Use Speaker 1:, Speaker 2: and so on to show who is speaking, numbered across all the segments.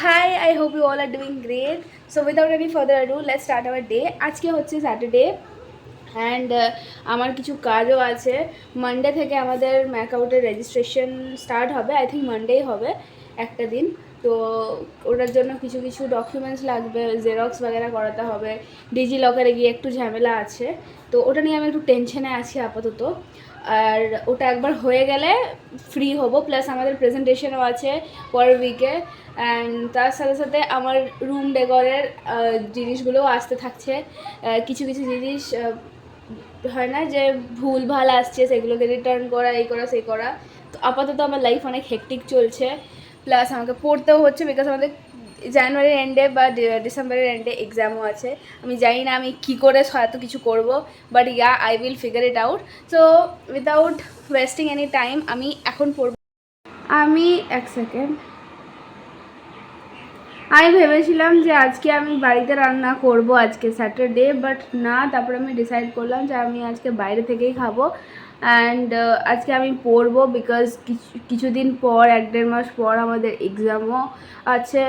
Speaker 1: Hi, I hope you all are doing great. So without any further ado, let's start our day. আজকে হচ্ছে Saturday and আমার কিছু কাজও আছে। Monday থেকে আমাদের ম্যাকআউটের রেজিস্ট্রেশন স্টার্ট হবে, আই থিঙ্ক মানডেই হবে একটা দিন। তো ওটার জন্য কিছু কিছু ডকুমেন্টস লাগবে, জেরক্স বাগেরা করাতে হবে, ডিজি লকারে গিয়ে একটু ঝামেলা আছে। তো ওটা নিয়ে আমি একটু টেনশনে আছি আপাতত। আর ওটা একবার হয়ে গেলে ফ্রি হব, প্লাস আমাদের প্রেজেন্টেশনও আছে পরের উইকে। অ্যান্ড তার সাথে সাথে আমার রুম ডেকরের জিনিসগুলোও আসতে থাকছে। কিছু কিছু জিনিস হয় না যে ভুল ভাল আসছে, সেগুলোকে রিটার্ন করা, এই করা সেই করা। তো আপাতত আমার লাইফ অনেক হেক্টিক চলছে, প্লাস আমাকে পড়তেও হচ্ছে বিকজ আমাদের জানুয়ারির এন্ডে বা ডিসেম্বরের এন্ডে এক্সামও আছে। আমি জানি না আমি কী করে হয়তো কিছু করব, but yeah I will figure it out. So without wasting any time আমি এখন পড়ব। আমি এক সেকেন্ড, আমি ভেবেছিলাম যে আজকে আমি বাড়িতে রান্না করব, আজকে স্যাটারডে, বাট না। তারপরে আমি ডিসাইড করলাম যে আমি আজকে বাইরে থেকেই খাবো। অ্যান্ড আজকে আমি পড়বো বিকজ কিছুদিন পর, 1-1.5 মাস পর আমাদের এক্সামও আছে।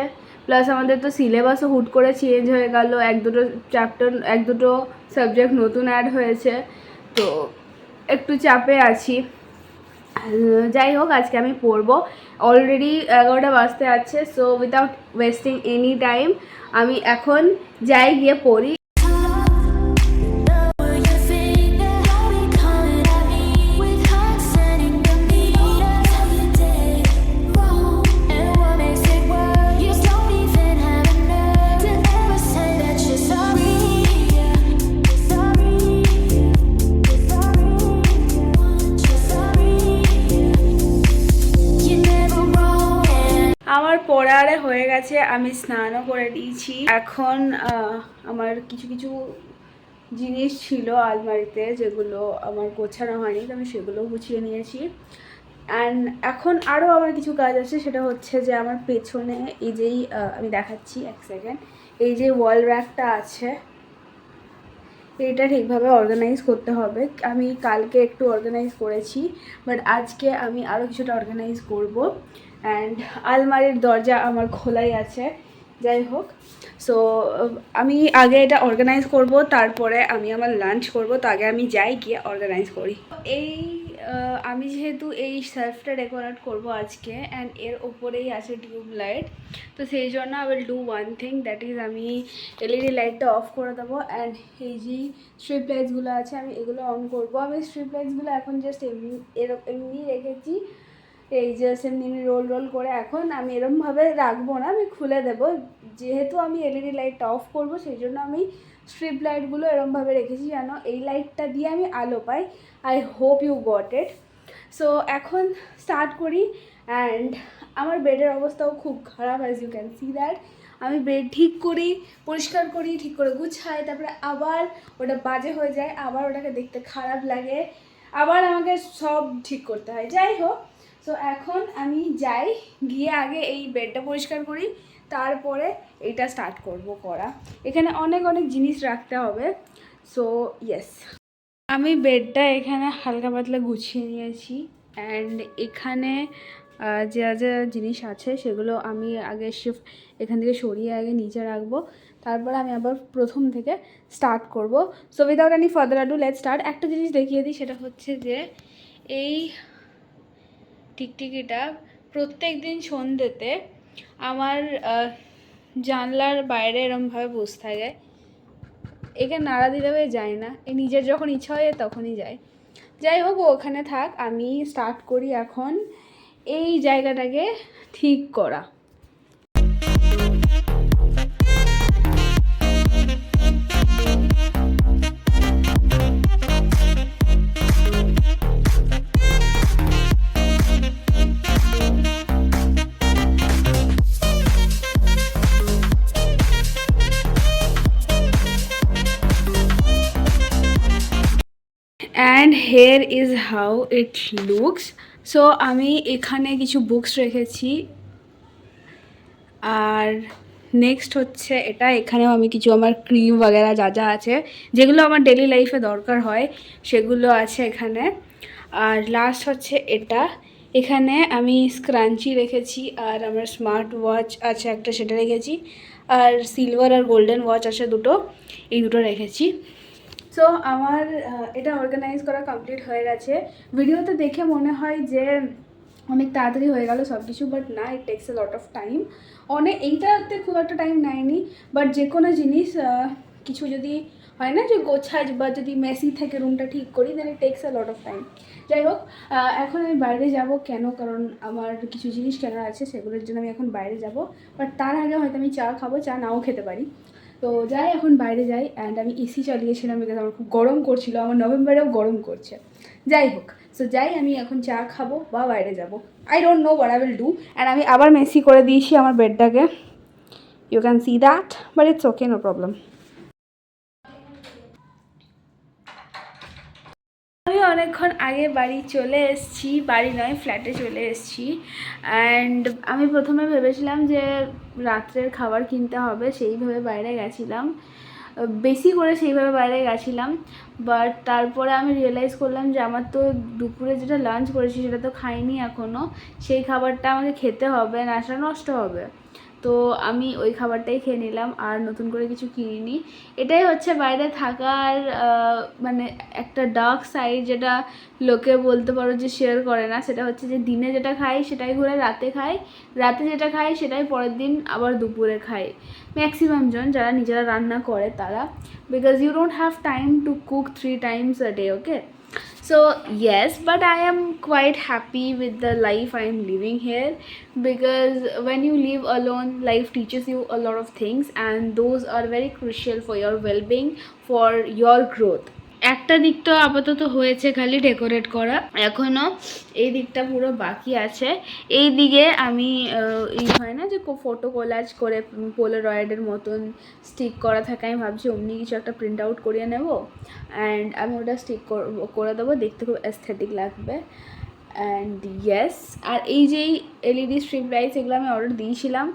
Speaker 1: প্লাস আমাদের তো সিলেবাসও হুট করে চেঞ্জ হয়ে গেল, 1-2 চ্যাপ্টার, 1-2 সাবজেক্ট নতুন অ্যাড হয়েছে। তো একটু চাপে আছি। যাই হোক, আজকে আমি পড়বো। অলরেডি 11টা বাজতে আছে। So without wasting any time আমি এখন যাই, গিয়ে পড়ি। আমার পড়ারে হয়ে গেছে, আমি স্নানও করে দিয়েছি। এখন আমার কিছু কিছু জিনিস ছিল আলমারিতে যেগুলো আমার গোছানো হয়নি, তো আমি সেগুলো গুছিয়ে নিয়েছি। অ্যান্ড এখন আরও আমার কিছু কাজ আছে, সেটা হচ্ছে যে আমার পেছনে এই যেই আমি দেখাচ্ছি এক সেকেন্ড, এই যে ওয়াল র্যাকটা আছে, এটা ঠিকভাবে অর্গানাইজ করতে হবে। আমি কালকে একটু অর্গানাইজ করেছি, বাট আজকে আমি আরও কিছুটা অর্গানাইজ করব। অ্যান্ড আলমারির দরজা আমার খোলাই আছে। যাই হোক, সো আমি আগে এটা অর্গানাইজ করব, তারপরে আমি আমার লাঞ্চ করব। তো আগে আমি যাই, গিয়ে অর্গানাইজ করি। এই আমি যেহেতু এই সেলফটা ডেকোরেট করব আজকে, অ্যান্ড এর ওপরেই আছে টিউব লাইট, তো সেই জন্য I will do one thing, that is আমি এলইডি লাইটটা অফ করে দেবো। অ্যান্ড এই যে স্ট্রিপ লাইটসগুলো আছে আমি এগুলো অন করব। আমি স্ট্রিপ লাইটসগুলো এখন জাস্ট এমনি রেখেছি, এই জাস্ট এমনি রোল রোল করে। এখন আমি এরমভাবে রাখবো না, আমি খুলে দেবো। যেহেতু আমি এলইডি লাইটটা অফ করব, সেই জন্য আমি স্ট্রিপ লাইটগুলো এরমভাবে রেখেছি যেন এই লাইটটা দিয়ে আমি আলো পাই। I hope you got it. So এখন স্টার্ট করি। অ্যান্ড আমার বেডের অবস্থাও খুব খারাপ, as you can see that. আমি বেড ঠিক করি, পরিষ্কার করি, ঠিক করে গুছাই, তারপরে আবার ওটা বাজে হয়ে যায়, আবার ওটাকে দেখতে খারাপ লাগে, আবার আমাকে সব ঠিক করতে হয়। যাই হোক, সো এখন আমি যাই, গিয়ে আগে এই বেডটা পরিষ্কার করি, তারপরে এইটা স্টার্ট করব করা। এখানে অনেক অনেক জিনিস রাখতে হবে। সো ইয়েস, আমি বেডটা এখানে হালকা পাতলা গুছিয়ে নিয়েছি। অ্যান্ড এখানে যা যা জিনিস আছে সেগুলো আমি আগে এখান থেকে সরিয়ে আগে নিচে রাখবো, তারপরে আমি আবার প্রথম থেকে স্টার্ট করব। So without any further ado let's start. একটা জিনিস দেখিয়ে দিই, সেটা হচ্ছে যে এই টিকটিকিটা প্রত্যেক দিন সন্ধ্যেতে আমার জানলার বাইরে এরমভাবে বসে থাকে। একে নাড়া দিলে যায় না, এ নিজের যখন ইচ্ছা হয় তখনই যায়। যাই হোক, ওখানে থাক, আমি স্টার্ট করি এখন এই জায়গাটাকে ঠিক করা। And hair is how it looks. So আমি এখানে কিছু বুকস রেখেছি। আর নেক্সট হচ্ছে এটা, এখানেও আমি কিছু আমার ক্রিম वगैरह যা যা আছে, যেগুলো আমার ডেলি লাইফে দরকার হয়, সেগুলো আছে এখানে। আর লাস্ট হচ্ছে এটা, এখানে আমি স্ক্রাঞ্চি রেখেছি, আর আমার স্মার্ট ওয়াচ আছে একটা, সেটা রেখেছি, আর সিলভার আর গোল্ডেন ওয়াচ আছে দুটো, এই দুটো রেখেছি। সো আমার এটা অর্গানাইজ করা কমপ্লিট হয়ে গেছে। ভিডিওতে দেখে মনে হয় যে অনেক তাড়াতাড়ি হয়ে গেল সব কিছু, বাট না, ইট takes a lot of time. এইটাতে খুব একটা টাইম নেয়নি, বাট যে কোনো জিনিস কিছু যদি হয় না যে গোছায় বা যদি মেসি থেকে রুমটা ঠিক করি, then it takes a lot of time. যাই হোক, এখন আমি বাইরে যাব কেন, কারণ আমার কিছু জিনিস কেনার আছে, সেগুলোর জন্য আমি এখন বাইরে যাব। বাট তার আগে হয়তো আমি চা খাবো, চা নাও খেতে পারি। তো যাই, এখন বাইরে যাই। অ্যান্ড আমি এসি চালিয়েছিলাম বিকজ আমার খুব গরম করছিল, আমার নভেম্বরেও গরম করছে। যাই হোক, সো যাই, আমি এখন চা খাবো বা বাইরে যাব, I don't know what I will do. And আমি আবার মেসি করে দিয়েছি আমার বেডটাকে, you can see that, but it's okay, no problem. আমি অনেকক্ষণ আগে বাড়ি চলে এসেছি, বাড়ি নয় ফ্ল্যাটে চলে এসেছি। অ্যান্ড আমি প্রথমে ভেবেছিলাম যে রাত্রের খাবার কিনতে হবে, সেইভাবে বাইরে গেছিলাম, বেশি করে সেইভাবে বাইরে গেছিলাম। বাট তারপরে আমি রিয়েলাইজ করলাম যে আমার তো দুপুরে যেটা লাঞ্চ করেছি সেটা তো খাইনি এখনও, সেই খাবারটা আমাকে খেতে হবে, না সেটা নষ্ট হবে। তো আমি ওই খাবারটাই খেয়ে নিলাম, আর নতুন করে কিছু কিনিনি। এটাই হচ্ছে বাইরে থাকার মানে একটা ডার্ক সাইড, যেটা লোকে বলতে পারো যে শেয়ার করে না। সেটা হচ্ছে যে দিনে যেটা খাই সেটাই ঘুরে রাতে খাই, রাতে যেটা খাই সেটাই পরের দিন আবার দুপুরে খাই, ম্যাক্সিমাম জন যারা নিজেরা রান্না করে তারা, because you don't have time to cook 3 times a day, okay? So yes, but I am quite happy with the life I am living here, because when you live alone, life teaches you a lot of things, and those are very crucial for your well-being, for your growth. একটা দিকটা আপাতত হয়েছে খালি decorate করা, এখনও এই দিকটা পুরো বাকি আছে। এই দিকে আমি এই হয় না যে ফটো কোলাজ করে পোলারয়েডের মতন স্টিক করা থাকে, আমি ভাবছি অমনি কিছু একটা প্রিন্ট আউট করিয়ে নেব, অ্যান্ড আমি ওটা স্টিক করে দেবো, দেখতে খুব অ্যাস্থেটিক লাগবে। অ্যান্ড ইয়েস, আর এই যে এলইডি স্ট্রিপ লাইটস, এগুলো আমি অর্ডার দিয়েছিলাম,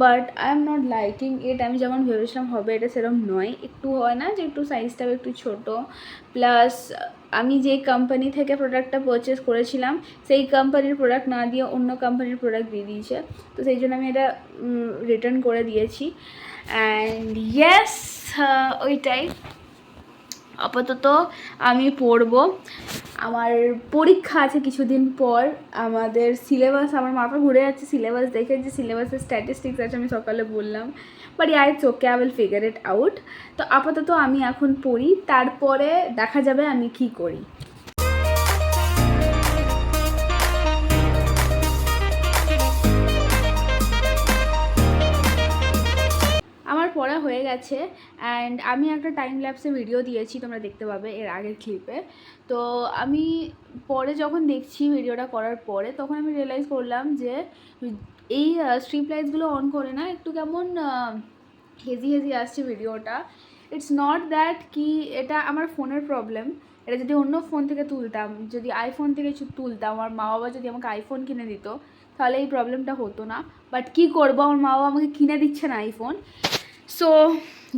Speaker 1: but I am not liking ইট। আমি যেমন ভেবেছিলাম হবে এটা সেরকম নয়, একটু হয় না যে একটু সাইজটাও একটু ছোটো, প্লাস আমি যে কোম্পানি থেকে প্রোডাক্টটা পারচেস করেছিলাম সেই কোম্পানির প্রোডাক্ট না দিয়ে অন্য কোম্পানির প্রোডাক্ট দিয়ে দিয়েছে, তো সেই জন্য আমি এটা রিটার্ন করে দিয়েছি। অ্যান্ড ইয়েস, ওইটাই আপাতত আমি পড়বো। আমার পরীক্ষা আছে কিছুদিন পর, আমাদের সিলেবাস, আমার মাথা ঘুরে যাচ্ছে সিলেবাস দেখে, যে সিলেবাসের স্ট্যাটিস্টিক্স আছে, আমি সকালে বললাম, but yeah it's okay, I will figure it out. তো আপাতত আমি এখন পড়ি, তারপরে দেখা যাবে আমি কি করি। আমার পড়া হয়ে গেছে, অ্যান্ড আমি একটা টাইম ল্যাপসে ভিডিও দিয়েছি, তোমরা দেখতে পাবে এর আগের ক্লিপে। তো আমি পরে যখন দেখছি ভিডিওটা করার পরে, তখন আমি রিয়েলাইজ করলাম যে এই স্ট্রিপ লাইটসগুলো অন করে না একটু কেমন হেজি হেজি আসছে ভিডিওটা। ইটস নট দ্যাট কি এটা আমার ফোনের প্রবলেম, এটা যদি অন্য ফোন থেকে তুলতাম, যদি আইফোন থেকে তুলতাম, আমার মা বাবা যদি আমাকে আইফোন কিনে দিত, তাহলে এই প্রবলেমটা হতো না। বাট কী করবো, আমার মা বাবা আমাকে কিনে দিচ্ছে না আইফোন। সো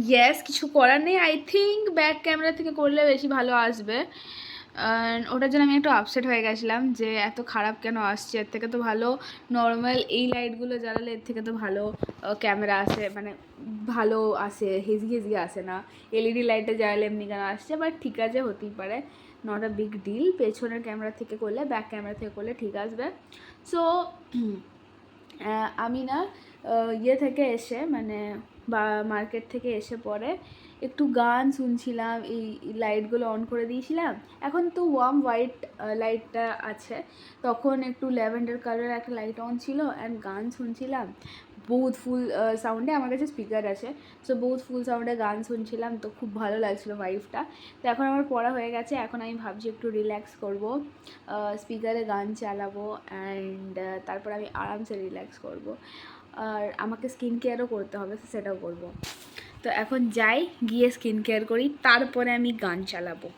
Speaker 1: ইয়েস, কিছু করার নেই। আই থিঙ্ক ব্যাক ক্যামেরা থেকে করলে বেশি ভালো আসবে, ওটার জন্য আমি একটু আপসেট হয়ে গেছিলাম যে এত খারাপ কেন আসছে, এর থেকে তো ভালো নর্মাল এই লাইটগুলো জ্বালালে এর থেকে তো ভালো ক্যামেরা আসে, মানে ভালো আসে, হেজি হেজি আসে না। এলইডি লাইটে জ্বালালে এমনি কেন আসছে, বাট ঠিক আছে, হতেই পারে, নট আ বিগ ডিল। পেছনের ক্যামেরা থেকে করলে, ব্যাক ক্যামেরা থেকে করলে ঠিক আসবে। সো আমি না ইয়ে থেকে এসে, মানে বা মার্কেট থেকে এসে পরে একটু গান শুনছিলাম, এই লাইটগুলো অন করে দিয়েছিলাম। এখন তো ওয়ার্ম হোয়াইট লাইটটা আছে, তখন একটু ল্যাভেন্ডার কালারের একটা লাইট অন ছিল, অ্যান্ড গান শুনছিলাম বহুত ফুল সাউন্ডে, আমার কাছে স্পিকার আছে, সো বহুত ফুল সাউন্ডে গান শুনছিলাম, তো খুব ভালো লাগছিলো ভাইবটা। তো এখন আমার পড়া হয়ে গেছে, এখন আমি ভাবছি একটু রিল্যাক্স করবো, স্পিকারে গান চালাবো, অ্যান্ড তারপর আমি আরামসে রিল্যাক্স করবো। আর আমাকে স্কিন কেয়ারও করতে হবে, সেটাও করবো। তো এখন যাই, গিয়ে স্কিন কেয়ার করি, তারপরে আমি গান চালাবো।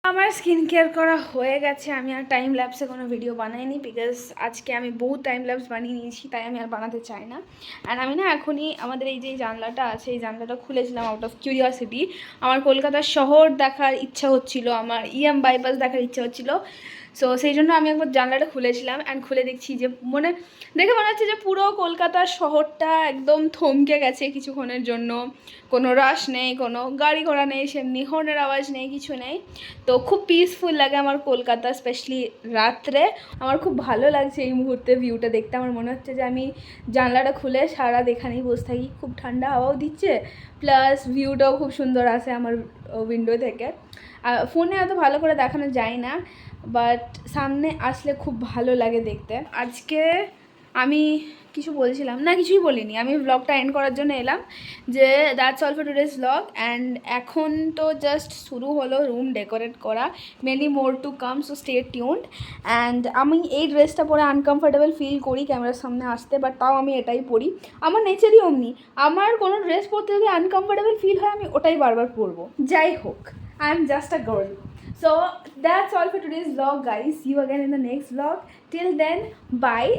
Speaker 1: আমার স্কিন কেয়ার করা হয়ে গেছে, আমি আর টাইম ল্যাপসে কোনো ভিডিও বানাইনি, বিকজ আজকে আমি বহুত টাইম ল্যাপস বানিয়ে নিয়েছি, তাই আমি আর বানাতে চাই না। অ্যান্ড আমি না এখনই আমাদের এই যে জানলাটা আছে, এই জানলাটা খুলেছিলাম আউট অফ কিউরিয়াসিটি। আমার কলকাতার শহর দেখার ইচ্ছা হচ্ছিল, আমার বাইপাস দেখার ইচ্ছা হচ্ছিল, সো সেই জন্য আমি একবার জানলাটা খুলেছিলাম অ্যান্ড খুলে দেখছি যে দেখে মনে হচ্ছে যে পুরো কলকাতার শহরটা একদম থমকে গেছে কিছুক্ষণের জন্য। কোনো রাশ নেই, কোনো গাড়ি ঘোড়া নেই, সেমনি হর্নের আওয়াজ নেই, কিছু নেই। তো খুব পিসফুল লাগে আমার কলকাতা, স্পেশালি রাত্রে। আমার খুব ভালো লাগছে এই মুহূর্তে ভিউটা দেখতে। আমার মনে হচ্ছে যে আমি জানলাটা খুলে সারা এখানেই বসে থাকি। খুব ঠান্ডা হাওয়াও দিচ্ছে, প্লাস ভিউটাও খুব সুন্দর আসে আমার উইন্ডো থেকে। ফোনে এত ভালো করে দেখানো যায় না, বাট সামনে আসলে খুব ভালো লাগে দেখতে। আজকে আমি কিছু বলছিলাম না, কিছুই বলিনি, আমি ব্লগটা এন্ড করার জন্য এলাম যে that's all for today's blog. And এখন তো জাস্ট শুরু হলো রুম ডেকোরেট করা, many more to come, so stay tuned. And আমি এই ড্রেসটা পরে আনকমফর্টেবল ফিল করি ক্যামেরার সামনে আসতে, বাট তাও আমি এটাই পরি। আমার নেচারই অমনি, আমার কোনো ড্রেস পরতে যদি আনকমফর্টেবল ফিল হয় আমি ওটাই বারবার পরবো, যাই হোক। I am just a girl. So that's all for today's vlog, guys. See you again in the next vlog. Till then, bye.